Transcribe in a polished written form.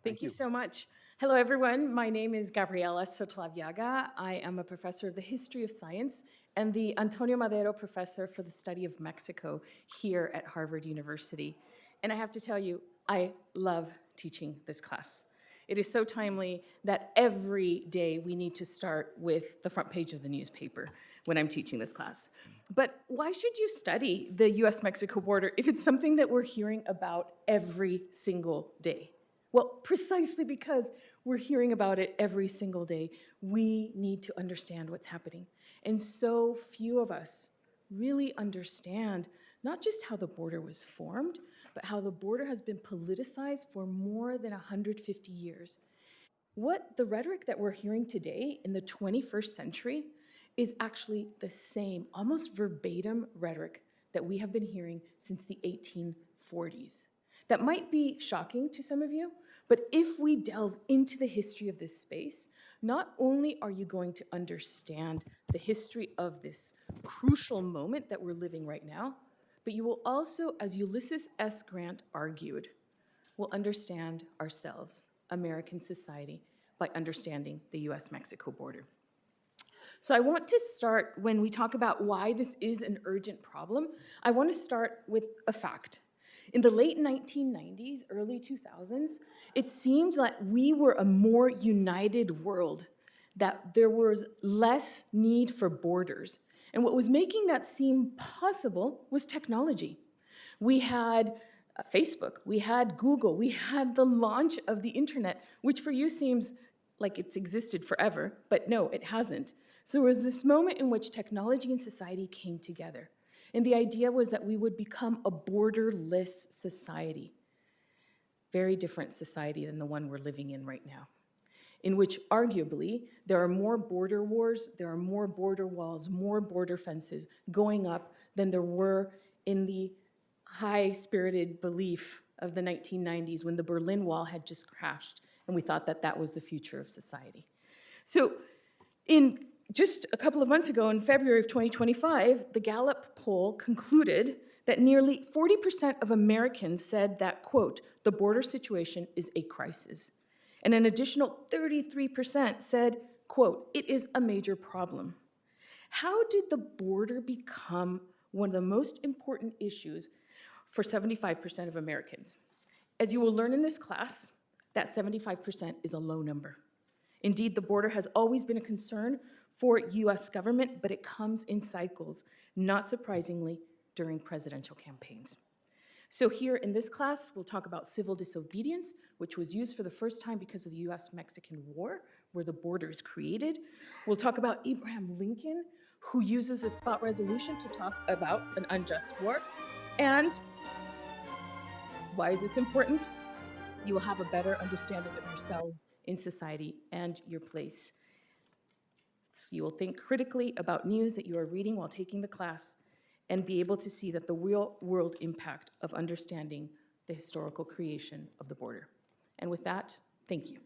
Thank you so much. Hello, everyone. My name is Gabriela Sotolaviaga. I am a professor of the history of science and the Antonio Madero Professor for the Study of Mexico here at Harvard University. And I have to tell you, I love teaching this class. It is so timely that every day we need to start with the front page of the newspaper when I'm teaching this class. But why should you study the US-Mexico border if it's something that we're hearing about every single day? Well, precisely because we're hearing about it every single day, we need to understand what's happening. And so few of us really understand not just how the border was formed, but how the border has been politicized for more than 150 years. What the rhetoric that we're hearing today in the 21st century is actually the same, almost verbatim rhetoric that we have been hearing since the 1840s. That might be shocking to some of you, but if we delve into the history of this space, not only are you going to understand the history of this crucial moment that we're living right now, but you will also, as Ulysses S. Grant argued, will understand ourselves, American society, by understanding the US-Mexico border. So I want to start, when we talk about why this is an urgent problem, I want to start with a fact. In the late 1990s, early 2000s, it seemed like we were a more united world, that there was less need for borders. And what was making that seem possible was technology. We had Facebook, we had Google, we had the launch of the internet, which for you seems like it's existed forever, but no, it hasn't. So it was this moment in which technology and society came together. And the idea was that we would become a borderless society. Very different society than the one we're living in right now, in which arguably there are more border wars, there are more border walls, more border fences going up than there were in the high-spirited belief of the 1990s when the Berlin Wall had just crashed and we thought that that was the future of society. So in just a couple of months ago, in February of 2025, the Gallup poll concluded that nearly 40% of Americans said that, quote, the border situation is a crisis. And an additional 33% said, quote, it is a major problem. How did the border become one of the most important issues for 75% of Americans? As you will learn in this class, that 75% is a low number. Indeed, the border has always been a concern for US government, but it comes in cycles, not surprisingly, during presidential campaigns. So here in this class, we'll talk about civil disobedience, which was used for the first time because of the US-Mexican War, where the border is created. We'll talk about Abraham Lincoln, who uses a spot resolution to talk about an unjust war. And why is this important? You will have a better understanding of yourselves in society and your place. So you will think critically about news that you are reading while taking the class and be able to see that the real-world impact of understanding the historical creation of the border. And with that, thank you.